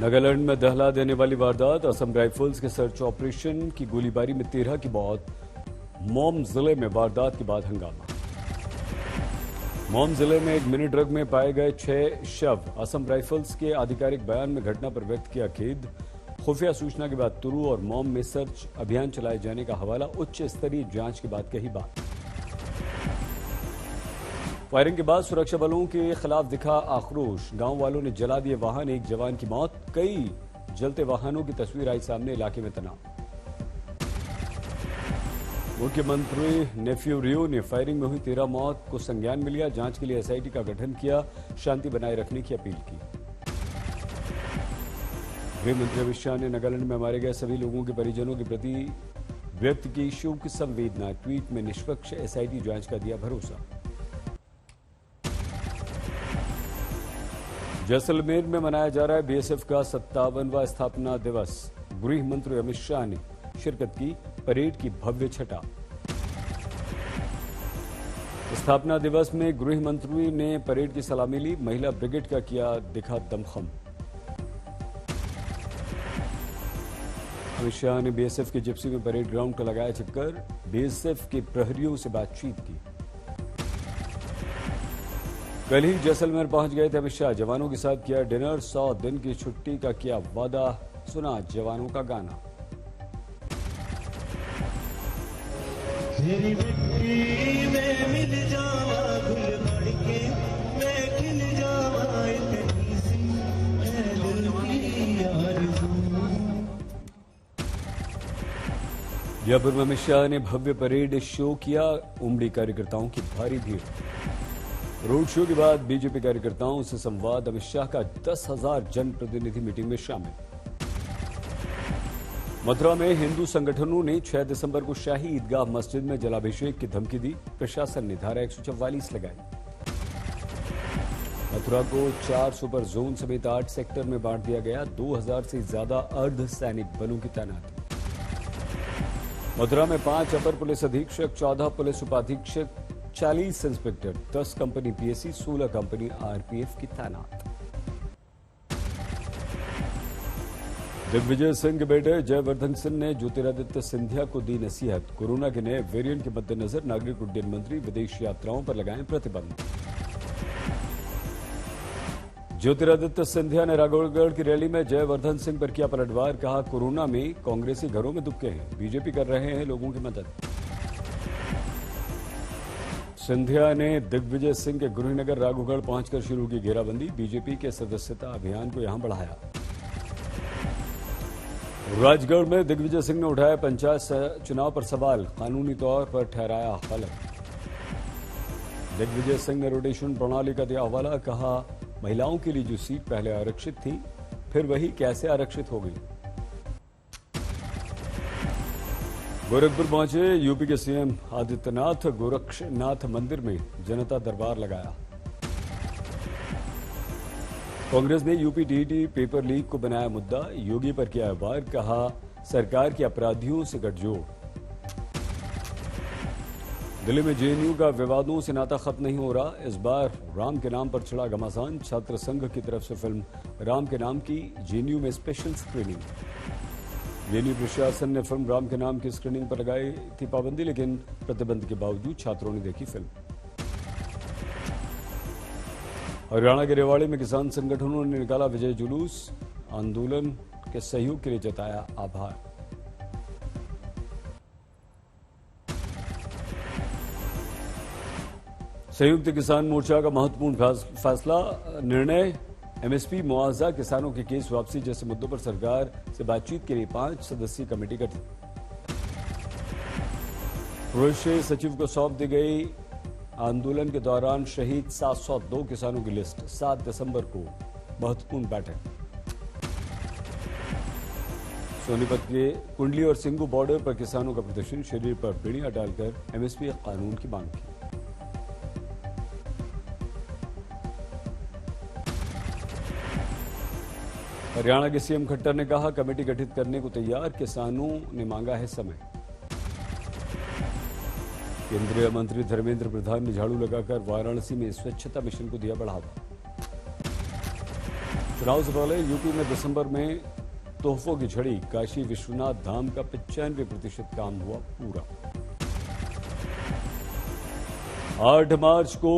नागालैंड में दहला देने वाली वारदात, असम राइफल्स के सर्च ऑपरेशन की गोलीबारी में 13 की मौत। मोम जिले में वारदात के बाद हंगामा। मोम जिले में एक मिनी ट्रक में पाए गए 6 शव। असम राइफल्स के आधिकारिक बयान में घटना पर व्यक्त किया खेद। खुफिया सूचना के बाद तुरु और मोम में सर्च अभियान चलाए जाने का हवाला। उच्च स्तरीय जांच के बाद कही बात। फायरिंग के बाद सुरक्षा बलों के खिलाफ दिखा आक्रोश। गांव वालों ने जला दिए वाहन, एक जवान की मौत। कई जलते वाहनों की तस्वीर आई सामने, इलाके में तनाव। मुख्यमंत्री नेफ्यू रियो ने फायरिंग में हुई 13 मौत को संज्ञान में लिया। जांच के लिए एसआईटी का गठन किया, शांति बनाए रखने की अपील की। गृह मंत्री अमित शाह ने नागालैंड में मारे गए सभी लोगों के परिजनों के प्रति व्यक्त की शोक संवेदना। ट्वीट में निष्पक्ष एसआईटी जांच का दिया भरोसा। जैसलमेर में मनाया जा रहा है बीएसएफ का 57वां स्थापना दिवस। गृह मंत्री अमित शाह ने शिरकत की, परेड की भव्य छटा। स्थापना दिवस में गृह मंत्री ने परेड की सलामी ली। महिला ब्रिगेड का किया दिखा दमखम। अमित शाह ने बीएसएफ के जिप्सी में परेड ग्राउंड का लगाया चक्कर। बीएसएफ के प्रहरियों से बातचीत की। कल ही जैसलमेर पहुंच गए थे अमित शाह। जवानों के साथ किया डिनर। 100 दिन की छुट्टी का किया वादा। सुना जवानों का गाना। तेरी मिट्टी में मिल जावा, गुल बढ़ के मैं खिल जावा, इतनी सी है दिल की आरज़ू। जयपुर में अमित शाह ने भव्य परेड शो किया। उमड़ी कार्यकर्ताओं की भारी भीड़। रोड शो के बाद बीजेपी कार्यकर्ताओं से संवाद। अमित शाह का 10,000 जनप्रतिनिधि मीटिंग में शामिल। मथुरा में हिंदू संगठनों ने 6 दिसंबर को शाही ईदगाह मस्जिद में जलाभिषेक की धमकी दी। प्रशासन ने धारा 144 लगाई। मथुरा को 4 सुपर जोन समेत 8 सेक्टर में बांट दिया गया। 2000 से ज्यादा अर्धसैनिक बलों की तैनाती। मथुरा में 5 अपर पुलिस अधीक्षक, 14 पुलिस उपाधीक्षक, 40 inspector, 10 company PAC, 16 company RPF की तैनात। दिग्विजय सिंह के बेटे जयवर्धन सिंह ने ज्योतिरादित्य सिंधिया को दी नसीहत। कोरोना के नए वेरिएंट के मद्देनजर नागरिक उड्डयन मंत्री विदेश यात्राओं पर लगाएं प्रतिबंध। ज्योतिरादित्य सिंधिया ने राघवगढ़ की रैली में जयवर्धन सिंह पर किया पलटवार। कहा, कोरोना में कांग्रेसी घरों में दुबके हैं, बीजेपी कर रहे हैं लोगों की मदद। सिंधिया ने दिग्विजय सिंह के गृहनगर राघवगढ़ पहुंचकर शुरू की घेराबंदी। बीजेपी के सदस्यता अभियान को यहां बढ़ाया। राजगढ़ में दिग्विजय सिंह ने उठाया पंचायत चुनाव पर सवाल। कानूनी तौर पर ठहराया गलत। दिग्विजय सिंह ने रोटेशन प्रणाली का दिया हवाला। कहा, महिलाओं के लिए जो सीट पहले आरक्षित थी, फिर वही कैसे आरक्षित हो गई। गोरखपुर पहुंचे यूपी के सीएम आदित्यनाथ। गोरक्षनाथ मंदिर में जनता दरबार लगाया। कांग्रेस ने यूपी टीईटी पेपर लीक को बनाया मुद्दा। योगी पर किया वार। कहा, सरकार के अपराधियों से गठजोड़। दिल्ली में जेएनयू का विवादों से नाता खत्म नहीं हो रहा। इस बार राम के नाम पर चढ़ा घमासान। छात्र संघ की तरफ से फिल्म राम के नाम की जेएनयू में स्पेशल स्क्रीनिंग। जेएनयू प्रशासन ने फिल्म राम के नाम की स्क्रीनिंग पर लगाई थी पाबंदी, लेकिन प्रतिबंध के बावजूद छात्रों ने देखी फिल्म। हरियाणा के रेवाड़ी में किसान संगठनों ने निकाला विजय जुलूस। आंदोलन के सहयोग के लिए जताया आभार। संयुक्त किसान मोर्चा का महत्वपूर्ण फैसला। निर्णय, एमएसपी, मुआवजा, किसानों के केस वापसी जैसे मुद्दों पर सरकार से बातचीत के लिए 5 सदस्यीय कमेटी गठित। प्रदेश सचिव को सौंप दी गई आंदोलन के दौरान शहीद 702 किसानों की लिस्ट। 7 दिसंबर को महत्वपूर्ण बैठक। सोनीपत के कुंडली और सिंगू बॉर्डर पर किसानों का प्रदर्शन। शरीर पर बेड़ियां डालकर एमएसपी कानून की मांग की। हरियाणा के सीएम खट्टर ने कहा, कमेटी गठित करने को तैयार, किसानों ने मांगा है समय। केंद्रीय मंत्री धर्मेंद्र प्रधान ने झाड़ू लगाकर वाराणसी में स्वच्छता मिशन को दिया बढ़ावा। चुनाव से पहले यूपी में दिसंबर में तोहफों की झड़ी, काशी विश्वनाथ धाम का 95% काम हुआ पूरा। 8 मार्च को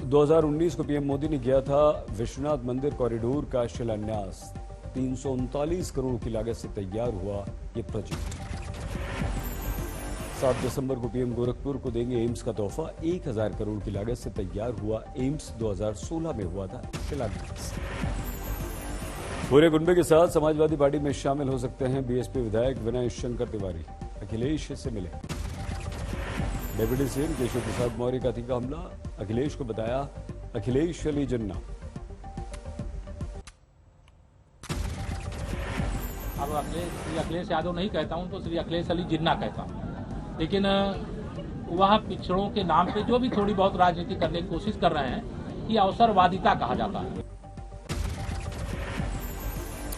2019 को पीएम मोदी ने किया था विश्वनाथ मंदिर कॉरिडोर का शिलान्यास। 339 करोड़ की लागत से तैयार हुआ ये प्रोजेक्ट। 7 दिसंबर को पीएम गोरखपुर को देंगे एम्स का तोहफा। 1000 करोड़ की लागत से तैयार हुआ एम्स 2016 में हुआ था शिलान्यास। पूरे कुनबे के साथ समाजवादी पार्टी में शामिल हो सकते हैं बीएसपी विधायक विनय शंकर तिवारी। अखिलेश से मिले। डिप्टी सीएम केशव प्रसाद मौर्य का तीखा हमला, अखिलेश को बताया अखिलेश अली जिन्ना। अब श्री अखिलेश यादव नहीं कहता हूं तो श्री अखिलेश अली जिन्ना कहता हूं, लेकिन वह पिछड़ों के नाम पे जो भी थोड़ी बहुत राजनीति करने की कोशिश कर रहे हैं, ये अवसरवादिता कहा जाता है।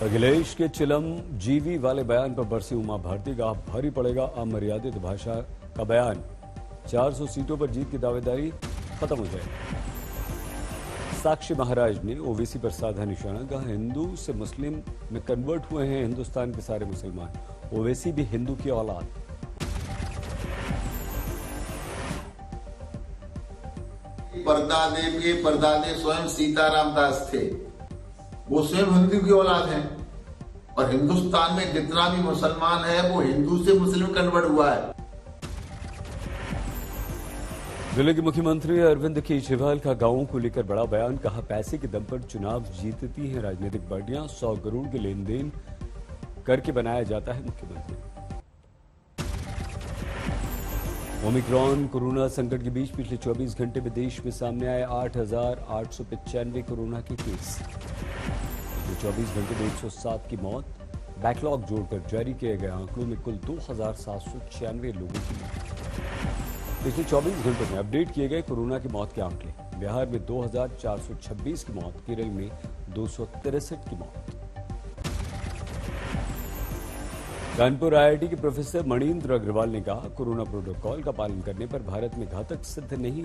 अखिलेश के चिलम जीवी वाले बयान पर बरसी उमा भारती का भारी पड़ेगा अमर्यादित भाषा का बयान। 400 सीटों पर जीत की दावेदारी खत्म हो जाए। साक्षी महाराज ने ओवैसी पर साधा निशाना, कहा हिंदू से मुस्लिम में कन्वर्ट हुए हैं हिंदुस्तान के सारे मुसलमान, ओवैसी भी हिंदू की औलाद। परदादे के परदादे स्वयं सीताराम दास थे, वो स्वयं हिंदू की औलाद हैं। और हिंदुस्तान में जितना भी मुसलमान है वो हिंदू से मुस्लिम कन्वर्ट हुआ है। दिल्ली के मुख्यमंत्री अरविंद केजरीवाल का गांवों को लेकर बड़ा बयान, कहा पैसे के दम पर चुनाव जीतती हैं राजनीतिक पार्टियां, 100 करोड़ के लेन देन करके बनाया जाता है मुख्यमंत्री। ओमिक्रॉन कोरोना संकट के बीच पिछले 24 घंटे में देश में सामने आए 8,895 कोरोना के केस। पिछले 24 घंटे में 107 की मौत। बैकलॉग जोड़कर जारी किए गए आंकड़ों में कुल 2,796 लोगों की मौत। पिछले 24 घंटों में अपडेट किए गए कोरोना की मौत के आंकड़े। बिहार में 2,426 की मौत, केरल में 263 की मौत। कानपुर आईआईटी के प्रोफेसर मणिन्द्र अग्रवाल ने कहा कोरोना प्रोटोकॉल का पालन करने पर भारत में घातक सिद्ध नहीं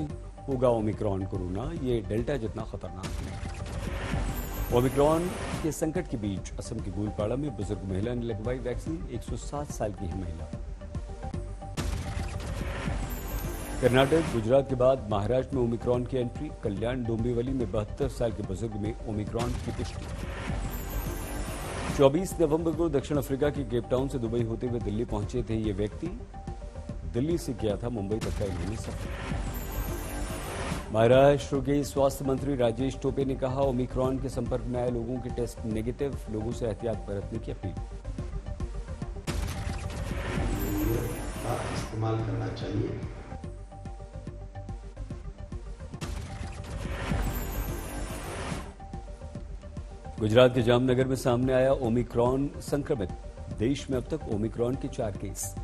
होगा ओमिक्रॉन कोरोना, ये डेल्टा जितना खतरनाक नहीं। ओमिक्रॉन के संकट के बीच असम के गोलपाड़ा में बुजुर्ग महिला ने लगवाई वैक्सीन, 107 साल की है महिला। कर्नाटक, गुजरात के बाद महाराष्ट्र में ओमिक्रॉन की एंट्री। कल्याण डोंबिवली में 72 साल के बुजुर्ग में ओमिक्रॉन की पुष्टि। 24 नवंबर को दक्षिण अफ्रीका के केपटाउन से दुबई होते हुए दिल्ली पहुंचे थे ये व्यक्ति। दिल्ली से किया था मुंबई तक का इन्होंने सफर। महाराष्ट्र के स्वास्थ्य मंत्री राजेश टोपे ने कहा ओमिक्रॉन के संपर्क में आए लोगों के टेस्ट नेगेटिव, लोगों से एहतियात बरतने की अपील। का इस्तेमाल करना चाहिए। गुजरात के जामनगर में सामने आया ओमिक्रॉन संक्रमित। देश में अब तक ओमिक्रॉन के 4 केस।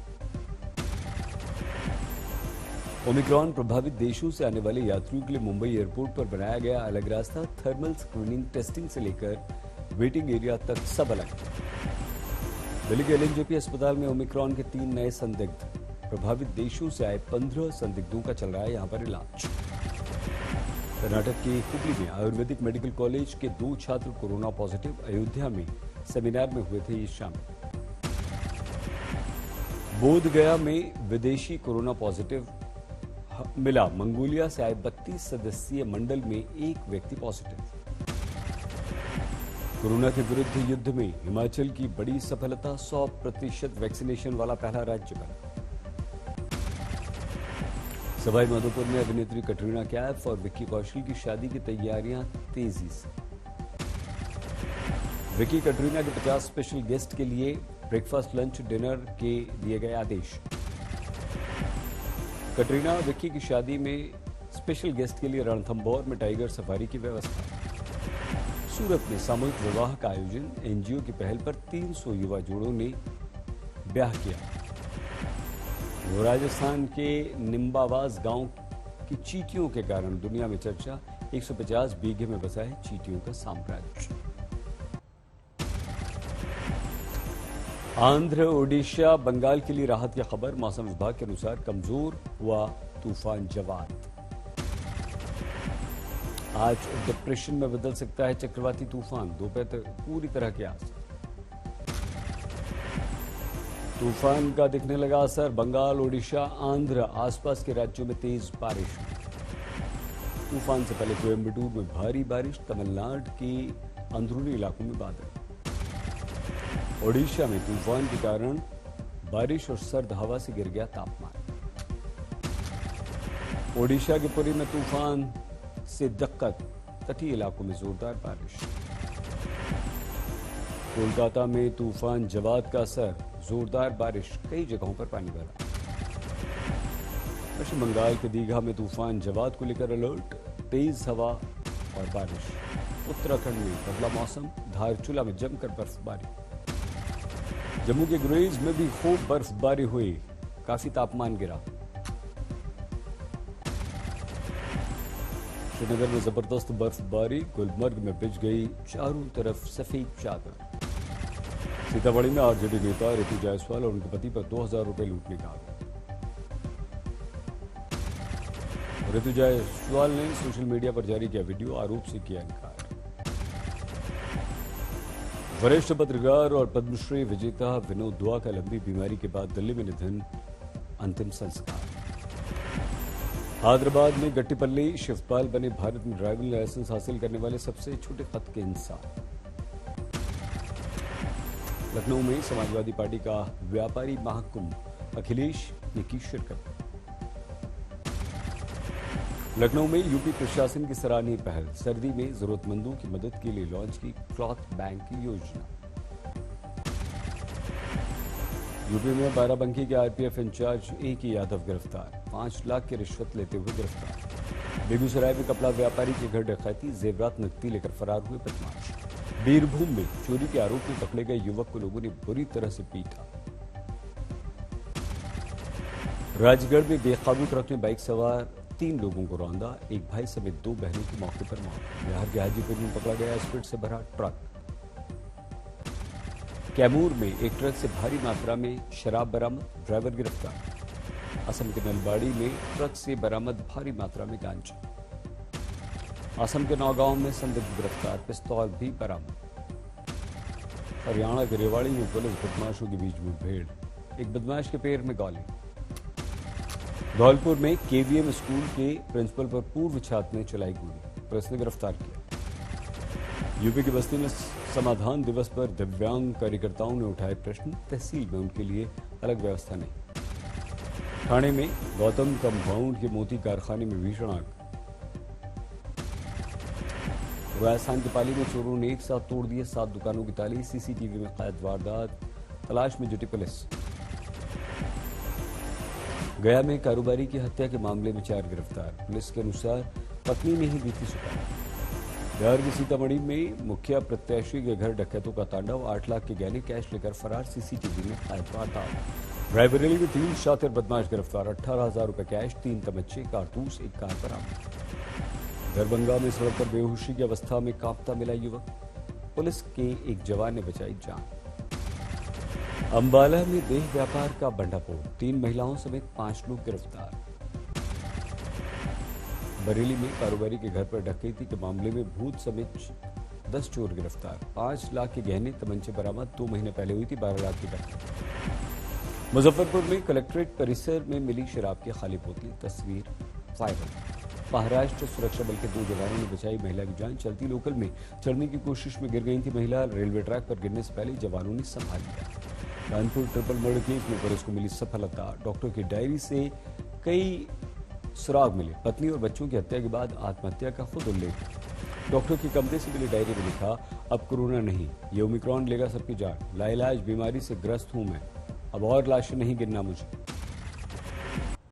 ओमिक्रॉन प्रभावित देशों से आने वाले यात्रियों के लिए मुंबई एयरपोर्ट पर बनाया गया अलग रास्ता। थर्मल स्क्रीनिंग, टेस्टिंग से लेकर वेटिंग एरिया तक सब अलग। दिल्ली के एलएनजेपी अस्पताल में ओमिक्रॉन के 3 नए संदिग्ध। प्रभावित देशों से आए 15 संदिग्धों का चल रहा है यहां पर इलाज। कर्नाटक के हुबली में आयुर्वेदिक मेडिकल कॉलेज के 2 छात्र कोरोना पॉजिटिव। अयोध्या में सेमिनार में हुए थे ये शामिल। बोधगया में विदेशी कोरोना पॉजिटिव मिला। मंगोलिया से आए 32 सदस्यीय मंडल में 1 व्यक्ति पॉजिटिव। कोरोना के विरुद्ध युद्ध में हिमाचल की बड़ी सफलता, 100% वैक्सीनेशन वाला पहला राज्य बना। सवाई माधोपुर में अभिनेत्री कटरीना कैफ और विक्की कौशल की शादी की तैयारियां तेजी से। विक्की कटरीना के 50 स्पेशल गेस्ट के लिए ब्रेकफास्ट, लंच, डिनर के दिए गए आदेश। कटरीना विक्की की शादी में स्पेशल गेस्ट के लिए रणथंभौर में टाइगर सफारी की व्यवस्था। सूरत में सामूहिक विवाह का आयोजन। एनजीओ की पहल पर 300 युवा जोड़ों ने ब्याह किया। राजस्थान के निम्बावास गांव की चींटियों के कारण दुनिया में चर्चा। 150 बीघे में बसा है चींटियों का साम्राज्य। आंध्र, ओडिशा, बंगाल के लिए राहत की खबर। मौसम विभाग के अनुसार कमजोर हुआ तूफान जवाद। आज डिप्रेशन में बदल सकता है चक्रवाती तूफान, दोपहर तक पूरी तरह के आसार। तूफान का दिखने लगा असर, बंगाल, ओडिशा, आंध्र आसपास के राज्यों में तेज बारिश। तूफान से पहले कोयम्बटूर में भारी बारिश, तमिलनाडु के अंदरूनी इलाकों में बादल। ओडिशा में तूफान के कारण बारिश और सर्द हवा से गिर गया तापमान। ओडिशा के पुरी में तूफान से दिक्कत, तटीय इलाकों में जोरदार बारिश। कोलकाता में तूफान जवाद का असर, जोरदार बारिश, कई जगहों पर पानी भरा। पश्चिम बंगाल के दीघा में तूफान जवाद को लेकर अलर्ट, तेज हवा और बारिश। उत्तराखंड में बदला मौसम, धारचूला में जमकर बर्फबारी। जम्मू के गुरेज में भी खूब बर्फबारी हुई, काफी तापमान गिरा। श्रीनगर में जबरदस्त बर्फबारी, गुलमर्ग में बिछ गई चारों तरफ सफेद चादर। सीतामढ़ी में आरजेडी नेता ऋतु जायसवाल और उनके पति पर 2000 रुपए लूटने का आरोप। ऋतु जायसवाल ने सोशल मीडिया पर जारी किया वीडियो, आरोप से किया इनकार। वरिष्ठ पत्रकार और पद्मश्री विजेता विनोद दुआ का लंबी बीमारी के बाद दिल्ली में निधन, अंतिम संस्कार। हैदराबाद में गट्टीपल्ली शिवपाल बने भारत में ड्राइविंग लाइसेंस हासिल करने वाले सबसे छोटे कद के इंसान। लखनऊ में समाजवादी पार्टी का व्यापारी महाकुंभ, अखिलेश ने की शिरकत। लखनऊ में यूपी प्रशासन की सराहनीय पहल, सर्दी में जरूरतमंदों की मदद के लिए लॉन्च की क्लॉथ बैंक की योजना। यूपी में बाराबंकी के आरपीएफ इंचार्ज A.K. यादव गिरफ्तार, 5 लाख की रिश्वत लेते हुए गिरफ्तार। बेगूसराय में कपड़ा व्यापारी के घर डकैती, जेवरात नकदी लेकर फरार हुए बदमाश। बीरभूम में चोरी के आरोप में पकड़े गए युवक को लोगों ने बुरी तरह से पीटा। राजगढ़ में बेकाबू ट्रक ने बाइक सवार 3 लोगों को रौंदा, एक भाई समेत 2 बहनों की मौके पर मौत। बिहार के हाजीपुर में पकड़ा गया स्पीड से भरा ट्रक। कैमूर में एक ट्रक से भारी मात्रा में शराब बरामद, ड्राइवर गिरफ्तार। असम के नलबाड़ी में ट्रक से बरामद भारी मात्रा में गांजा। असम के नौगांव में संदिग्ध गिरफ्तार, पिस्तौल भी बरामद। हरियाणा के रेवाड़ी में पुलिस बदमाशों के बीच मुठभेड़, एक बदमाश के पैर में गोली। धौलपुर में केवीएम स्कूल के प्रिंसिपल पर पूर्व छात्र ने चलाई गोली, पुलिस ने गिरफ्तार किया। यूपी की बस्ती में समाधान दिवस पर दिव्यांग कार्यकर्ताओं ने उठाए प्रश्न, तहसील में उनके लिए अलग व्यवस्था नहीं। ठाणे में गौतम कंपाउंड के मोती कारखाने में भीषण आग। राजस्थान के पाली में चोरों ने एक साथ तोड़ दिए 7 दुकानों की ताली, सीसीटीवी में कैद वारदात, तलाश में जुटी पुलिस। गया में कारोबारी की हत्या के मामले में 4 गिरफ्तार, पुलिस के अनुसार पत्नी ने ही दी थी शिकायत। बिहार की सीतामढ़ी में मुखिया प्रत्याशी के घर डकैतों का तांडव, 8 लाख के गहने कैश लेकर फरार, सीसीटीवी में कैद वारदात। रायबरेली में 3 शातिर बदमाश गिरफ्तार, 18,000 रुपए कैश, 3 तमंचे, कारतूस, एक कार बरामद। दरभंगा में सड़क पर बेहोशी की अवस्था में कांपता मिला युवक, पुलिस के एक जवान ने बचाई जान। अंबाला में देह व्यापार का भंडाफोड़, 3 महिलाओं समेत 5 लोग गिरफ्तार। बरेली में कारोबारी के घर पर डकैती के मामले में भूत समेत 10 चोर गिरफ्तार, 5 लाख के गहने, तमंचे बरामद। 2 महीने पहले हुई थी 12 लाख की डकैती। मुजफ्फरपुर में कलेक्ट्रेट परिसर में मिली शराब की खाली बोतलें, तस्वीर वायरल। महाराष्ट्र सुरक्षा बल के 2 जवानों ने बचाई महिला की जान, चलती लोकल में चढ़ने की कोशिश में गिर गई थी महिला, रेलवे ट्रैक पर गिरने से पहले जवानों ने संभाल लिया। कानपुर ट्रिपल मर्डर केस में पुलिस को मिली सफलता, डॉक्टर की डायरी से कई सुराग मिले, पत्नी और बच्चों की हत्या के बाद आत्महत्या का खुद उल्लेख। डॉक्टर के कमरे से मिली डायरी में लिखा, अब कोरोना नहीं, ये ओमिक्रॉन लेगा सबकी जान, लाइलाज बीमारी से ग्रस्त हूं मैं, अब और लाशें नहीं गिनना मुझे।